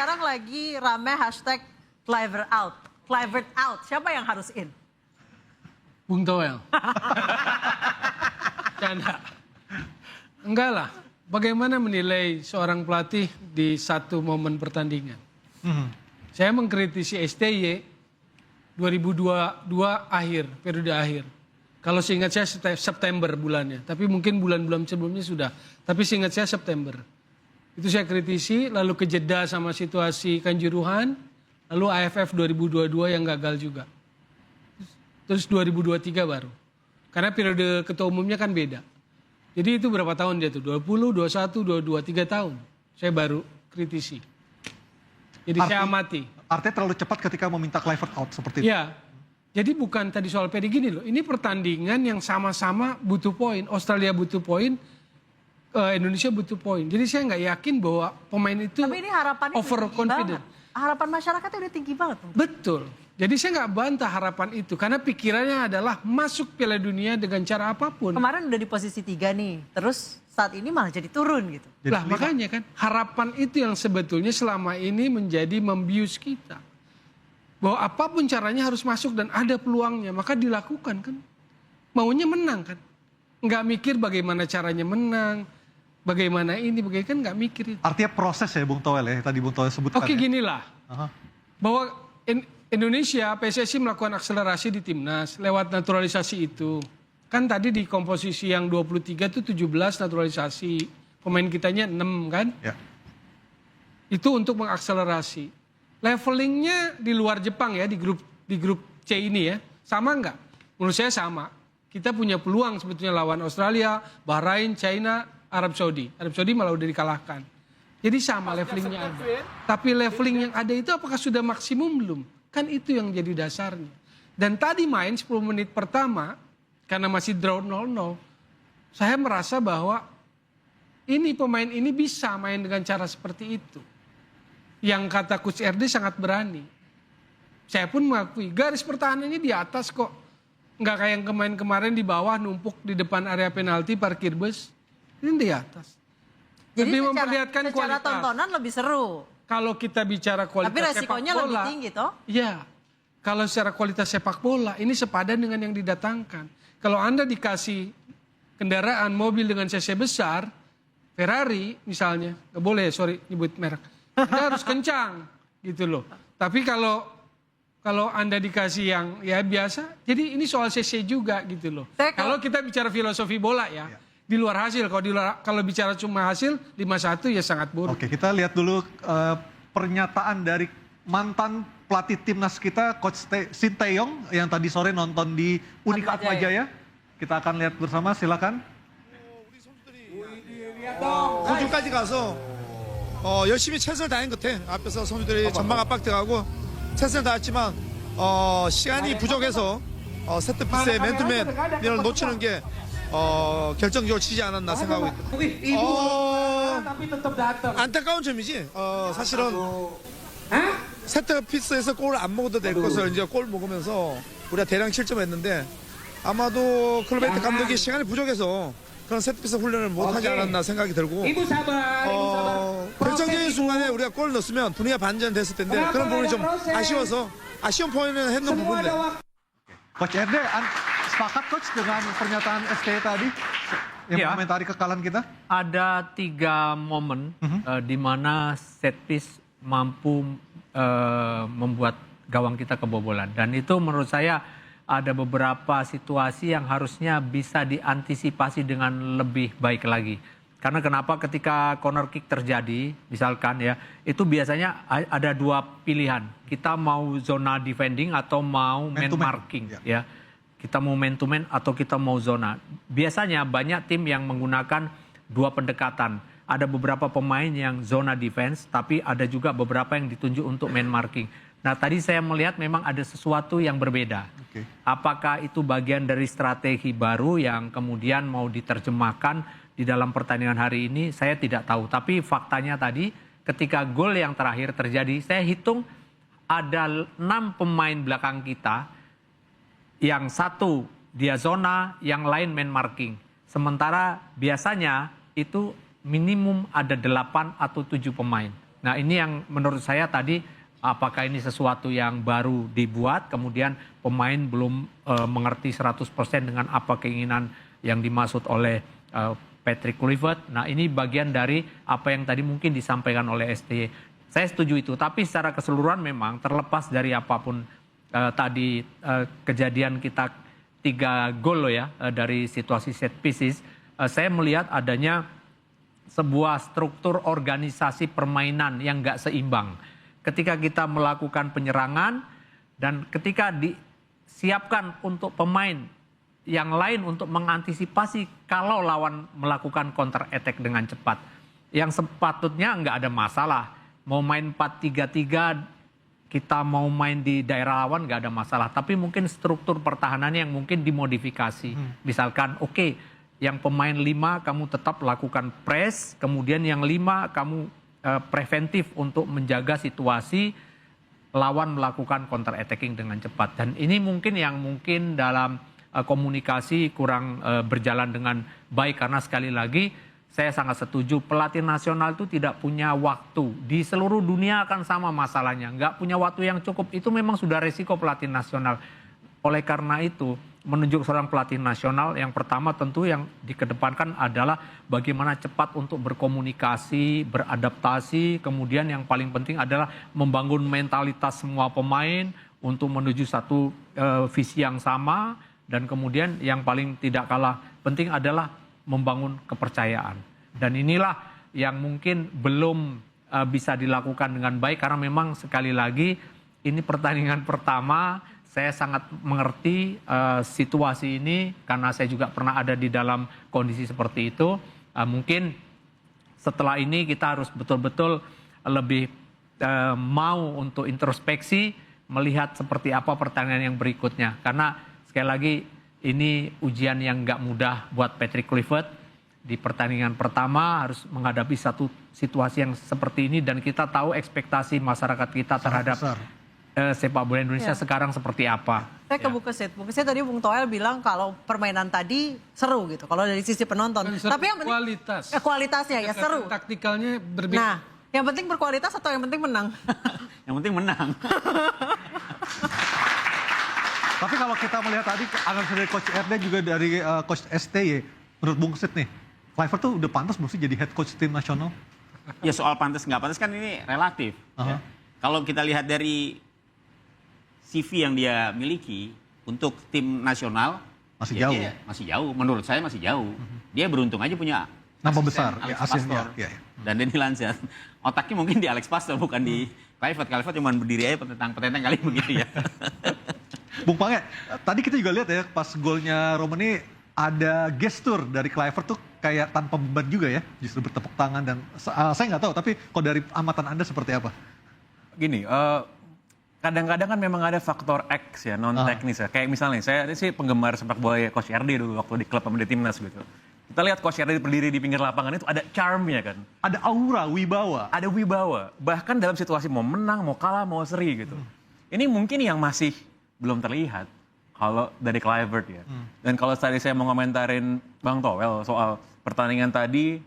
sekarang lagi rame hashtag Kluivert out. Kluivert out, siapa yang harus in? Bung Toel. Canda. Enggak lah. Bagaimana menilai seorang pelatih di satu momen pertandingan? Saya mengkritisi STY 2022 akhir, periode akhir. Kalau seingat saya September bulannya, tapi mungkin bulan-bulan sebelumnya sudah. Tapi seingat saya September. Itu saya kritisi, lalu kejeda sama situasi Kanjuruhan, lalu AFF 2022 yang gagal juga. Terus 2023 baru. Karena periode ketua umumnya kan beda. Jadi itu berapa tahun dia tuh? 20, 21, 22, 3 tahun. Saya baru kritisi. Jadi saya amati. Artinya terlalu cepat ketika meminta Kluivert out seperti itu? Ya, jadi bukan tadi soal PD gini loh. Ini pertandingan yang sama-sama butuh poin. Australia butuh poin, Indonesia butuh poin. Jadi saya nggak yakin bahwa pemain itu Tapi ini harapannya overconfident. Harapan masyarakatnya udah tinggi banget. Betul. Jadi saya nggak bantah harapan itu. Karena pikirannya adalah masuk Piala Dunia dengan cara apapun. Kemarin udah di posisi 3 nih. Terus saat ini malah jadi turun gitu. Lah makanya kan harapan itu yang sebetulnya selama ini menjadi membius kita. Bahwa apapun caranya harus masuk dan ada peluangnya. Maka dilakukan kan. Maunya menang kan. Nggak mikir bagaimana caranya menang. Bagaimana ini, bagaimana kan nggak mikir itu. Artinya proses ya Bung Toel ya, tadi Bung Toel sebutkan. Oke ya? ginilah. Bahwa Indonesia, PSSI melakukan akselerasi di Timnas lewat naturalisasi itu. Kan tadi di komposisi yang 23 itu 17 naturalisasi. Pemain kitanya 6 kan. Ya. Itu untuk mengakselerasi. Levelingnya di luar Jepang ya, di grup C ini ya. Sama nggak? Menurut saya sama. Kita punya peluang sebetulnya lawan Australia, Bahrain, China, Arab Saudi. Arab Saudi malah udah dikalahkan. Jadi sama levelingnya ada. Tapi leveling yang ada itu apakah sudah maksimum belum? Kan itu yang jadi dasarnya. Dan tadi main 10 menit pertama, karena masih draw 0-0, saya merasa bahwa ini pemain ini bisa main dengan cara seperti itu. Yang kata Coach RD sangat berani. Saya pun mengakui garis pertahanannya di atas kok. Nggak kayak yang kemarin di bawah numpuk di depan area penalti parkir bus. Ini di atas. Jadi lebih memperlihatkan secara kualitas. tontonan lebih seru. Kalau kita bicara kualitas Tapi resikonya sepak bola, lebih tinggi toh? Iya. Kalau secara kualitas sepak bola ini sepadan dengan yang didatangkan. Kalau Anda dikasih kendaraan mobil dengan cc besar, Ferrari misalnya, nggak boleh sorry nyebut merek, Anda harus kencang gitu loh. Tapi kalau Anda dikasih yang ya biasa, jadi ini soal cc juga gitu loh. Kalau kita bicara filosofi bola ya. Di luar hasil, kalau bicara cuma hasil 5-1 ya sangat buruk. Oke, kita lihat dulu pernyataan dari mantan pelatih timnas kita, Coach Sinteyong yang tadi sore nonton di Unika Atmajaya. Kita akan lihat bersama, silakan. 호주까지 가서 열심히 최선을 다한 것 같아. 앞에서 선수들이 전방 압박돼가고 최선을 다했지만 시간이 부족해서 세트피스의 맨투맨을 놓치는 게 결정적으로 치지 않았나 생각하고 있다. 안타까운 점이지. 사실은 세트피스에서 골을 안 먹어도 될 것을 이제 골 먹으면서 우리가 대량 실점했는데 아마도 클로베트 감독이 시간이 부족해서 그런 세트피스 훈련을 못하지 않았나 생각이 들고 결정적인 순간에 우리가 골을 넣었으면 분위기가 반전됐을 텐데 그런 부분이 좀 아쉬워서 아쉬운 포인트는 했는 부분인데. Coach RD, sepakat Coach dengan pernyataan ST tadi yang mengomentari kekalahan kita? Ada 3 momen di mana set piece mampu membuat gawang kita kebobolan. Dan itu menurut saya ada beberapa situasi yang harusnya bisa diantisipasi dengan lebih baik lagi. Karena kenapa ketika corner kick terjadi, misalkan ya, itu biasanya ada 2 pilihan. Kita mau zona defending atau mau man marking. Ya. Kita mau man to man atau kita mau zona. Biasanya banyak tim yang menggunakan 2 pendekatan. Ada beberapa pemain yang zona defense, tapi ada juga beberapa yang ditunjuk untuk man marking. Nah tadi saya melihat memang ada sesuatu yang berbeda. Apakah itu bagian dari strategi baru yang kemudian mau diterjemahkan di dalam pertandingan hari ini, saya tidak tahu. Tapi faktanya tadi ketika gol yang terakhir terjadi, saya hitung ada 6 pemain belakang kita, yang satu dia zona, yang lain man marking. Sementara biasanya itu minimum ada 8 atau 7 pemain. Nah ini yang menurut saya tadi apakah ini sesuatu yang baru dibuat kemudian pemain belum mengerti 100% dengan apa keinginan yang dimaksud oleh Patrick Kluivert. Nah ini bagian dari apa yang tadi mungkin disampaikan oleh STY. Saya setuju itu, tapi secara keseluruhan memang terlepas dari apapun tadi kejadian kita 3 gol ya dari situasi set pieces, saya melihat adanya sebuah struktur organisasi permainan yang nggak seimbang. Ketika kita melakukan penyerangan dan ketika disiapkan untuk pemain yang lain untuk mengantisipasi kalau lawan melakukan counter attack dengan cepat. Yang sepatutnya nggak ada masalah. Mau main 4-3-3, kita mau main di daerah lawan nggak ada masalah. Tapi mungkin struktur pertahanannya yang mungkin dimodifikasi. Misalkan oke, yang pemain 5 kamu tetap lakukan press, kemudian yang 5 kamu preventif untuk menjaga situasi lawan melakukan counter attacking dengan cepat. Dan ini mungkin yang mungkin dalam komunikasi kurang berjalan dengan baik karena sekali lagi saya sangat setuju pelatih nasional itu tidak punya waktu. Di seluruh dunia akan sama masalahnya. Nggak punya waktu yang cukup itu memang sudah resiko pelatih nasional. Oleh karena itu menunjuk seorang pelatih nasional yang pertama tentu yang dikedepankan adalah bagaimana cepat untuk berkomunikasi, beradaptasi. Kemudian yang paling penting adalah membangun mentalitas semua pemain untuk menuju satu visi yang sama. Dan kemudian yang paling tidak kalah penting adalah membangun kepercayaan. Dan inilah yang mungkin belum bisa dilakukan dengan baik karena memang sekali lagi ini pertandingan pertama. Saya sangat mengerti situasi ini karena saya juga pernah ada di dalam kondisi seperti itu. Mungkin setelah ini kita harus betul-betul lebih mau untuk introspeksi, melihat seperti apa pertandingan yang berikutnya. Karena sekali lagi ini ujian yang nggak mudah buat Patrick Kluivert. Di pertandingan pertama harus menghadapi satu situasi yang seperti ini dan kita tahu ekspektasi masyarakat kita terhadap sepak bola Indonesia sekarang seperti apa. Saya ke Bu Kesit. Bu Kesit tadi Bung Toel bilang kalau permainan tadi seru gitu. Kalau dari sisi penonton. Tapi yang penting kualitas. Kualitasnya ya seru. Taktikalnya berbeda. Nah, yang penting berkualitas atau yang penting menang? Yang penting menang. Tapi kalau kita melihat tadi analisa dari Coach RD juga dari Coach STY, menurut Bung Kesit nih, Kluivert tuh udah pantas belum sih jadi head coach tim nasional? Ya soal pantas nggak pantas kan ini relatif. Ya. Kalau kita lihat dari CV yang dia miliki untuk tim nasional masih ya jauh. Masih jauh, menurut saya masih jauh. Dia beruntung aja punya nama besar, Alex ya, aslinya. Pastor Ya. Dan Denny Lanzar. Otaknya mungkin di Alex Pastor bukan di Kluivert. Kluivert cuma berdiri aja petentang kali begitu ya. Bung Pange, tadi kita juga lihat ya pas golnya Romani ada gestur dari Kluivert tuh kayak tanpa beban juga ya, justru bertepuk tangan dan saya nggak tahu, tapi kalau dari amatan Anda seperti apa? Gini, kadang-kadang kan memang ada faktor X ya, non teknis ya. Kayak misalnya saya sih penggemar sepak bola ya Coach RD dulu waktu di klub sama di timnas gitu. Kita lihat Coach RD berdiri di pinggir lapangan itu ada charm-nya kan. Ada aura, wibawa. Ada wibawa. Bahkan dalam situasi mau menang, mau kalah, mau seri gitu. Ini mungkin yang masih belum terlihat kalau dari Kluivert ya. Dan kalau tadi saya mau komentarin Bang Toel soal pertandingan tadi,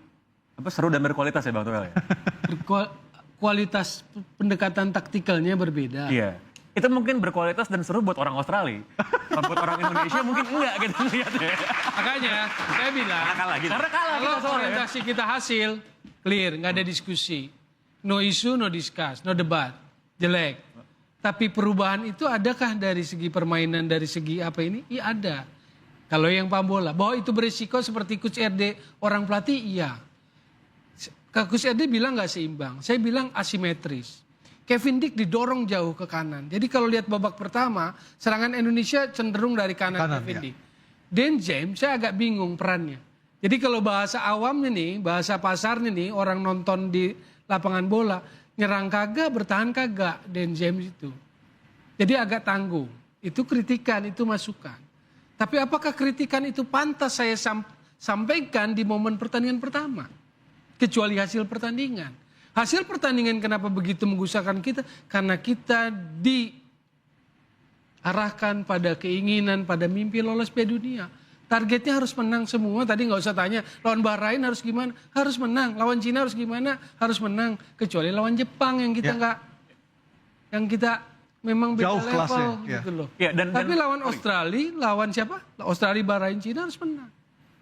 apa seru dan berkualitas ya Bang Toel ya? Kualitas pendekatan taktikalnya berbeda. Iya. Itu mungkin berkualitas dan seru buat orang Australia. Kalau buat orang Indonesia mungkin enggak gitu lihatnya. Makanya saya bilang, Karena kalah kalau kita soalnya. orientasi kita hasil, clear, nggak ada diskusi. No issue, no discuss, no debat. Jelek. Tapi perubahan itu adakah dari segi permainan, dari segi apa ini? Iya ada. Kalau yang paham bola, bahwa itu berisiko seperti Coach RD, orang pelatih iya. Coach RD bilang nggak seimbang, saya bilang asimetris. Kevin Dick didorong jauh ke kanan. Jadi kalau lihat babak pertama, serangan Indonesia cenderung dari kanan Kevin Dick. Dan James, saya agak bingung perannya. Jadi kalau bahasa awamnya nih, bahasa pasarnya nih, orang nonton di lapangan bola, nyerang kagak, bertahan kagak, Dan James itu. Jadi agak tanggung. Itu kritikan, itu masukan. Tapi apakah kritikan itu pantas saya sampaikan di momen pertandingan pertama? Kecuali hasil pertandingan. Hasil pertandingan kenapa begitu menggusarkan kita? Karena kita diarahkan pada keinginan, pada mimpi lolos Piala Dunia. Targetnya harus menang semua. Tadi nggak usah tanya lawan Bahrain harus gimana, harus menang. Lawan Cina harus gimana, harus menang. Kecuali lawan Jepang yang kita nggak, yang kita memang beda Jauh level kelasnya, gitu loh. Ya, Tapi lawan Australia, lawan siapa? Australia, Bahrain, Cina harus menang.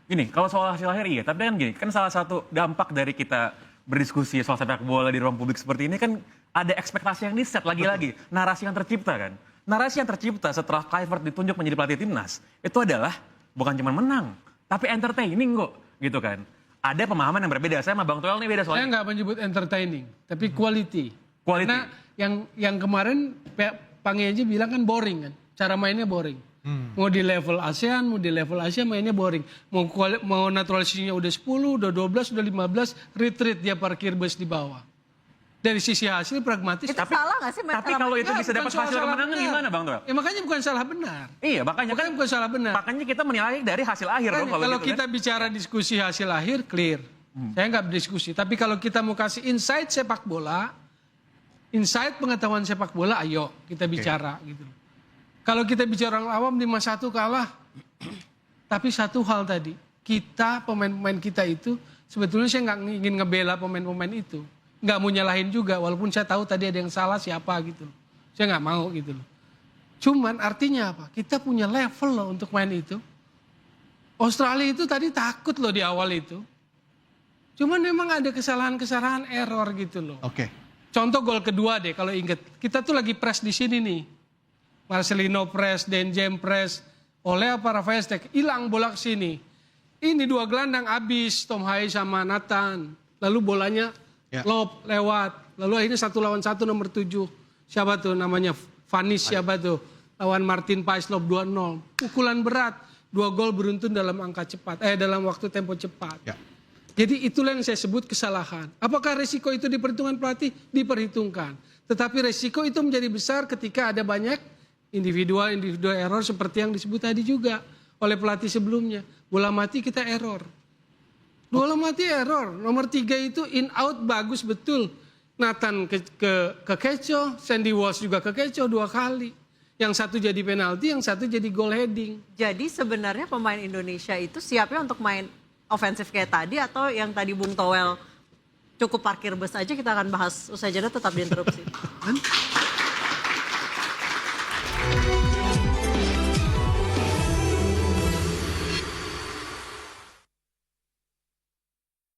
Gini, kalau soal hasil akhir iya, tapi kan gini, kan salah satu dampak dari kita berdiskusi soal sepak bola di ruang publik seperti ini kan ada ekspektasi yang di-set lagi-lagi, narasi yang tercipta kan. Narasi yang tercipta setelah Kluivert ditunjuk menjadi pelatih timnas, itu adalah bukan cuma menang, tapi entertaining kok, gitu kan. Ada pemahaman yang berbeda, saya sama Bang Toel nih beda Saya soalnya. nggak menyebut entertaining, tapi quality. Quality. Karena yang kemarin Pange aja bilang kan boring kan, cara mainnya boring. Mau di level ASEAN, mau di level Asia mainnya boring. Mau naturalisasinya udah 10, udah 12, udah 15, retreat dia parkir bus di bawah. Dari sisi hasil pragmatis. Itu salah nggak sih? Tapi kalau itu bisa dapat hasil kemenangan gimana Bang Toel? Ya makanya bukan salah benar. Iya, makanya kan Bukan salah benar. makanya kita menilai dari hasil akhir dong Kalau gitu kita kan. bicara diskusi hasil akhir, clear. Saya nggak berdiskusi. Tapi kalau kita mau kasih insight sepak bola, insight pengetahuan sepak bola, ayo kita bicara gitu. Kalau kita bicara orang awam 5-1 kalah, tapi satu hal tadi, kita pemain-pemain kita itu sebetulnya saya nggak ingin ngebela pemain-pemain itu, nggak mau nyalahin juga, walaupun saya tahu tadi ada yang salah siapa gitu, saya nggak mau gitu loh. Cuman artinya apa? Kita punya level loh untuk main itu. Australia itu tadi takut loh di awal itu. Cuman memang ada kesalahan-kesalahan error gitu loh. Oke. Contoh gol kedua deh kalau inget. Kita tuh lagi press di sini nih. Marcelino press, Denjem press, oleh apa Rafaestek, hilang bola ke sini. Ini dua gelandang abis, Tom Hai sama Nathan. Lalu bolanya lob lewat. Lalu akhirnya 1 lawan 1 nomor 7. Siapa tuh namanya? Vanis siapa tuh? Lawan Martin Paislov 2-0. Pukulan berat. 2 gol beruntun dalam angka cepat. Dalam waktu tempo cepat. Ya. Jadi itulah yang saya sebut kesalahan. Apakah resiko itu diperhitungkan pelatih? Diperhitungkan. Tetapi resiko itu menjadi besar ketika ada banyak individual error seperti yang disebut tadi juga oleh pelatih sebelumnya. Bola mati kita error. Bola mati error. Nomor 3 itu in out bagus betul. Nathan ke kecoh, Sandy Walsh juga ke kecoh 2 kali. Yang satu jadi penalti, yang satu jadi goal heading. Jadi sebenarnya pemain Indonesia itu siapnya untuk main ofensif kayak tadi atau yang tadi Bung Toel cukup parkir bus aja, kita akan bahas usai jeda, tetap di interupsi.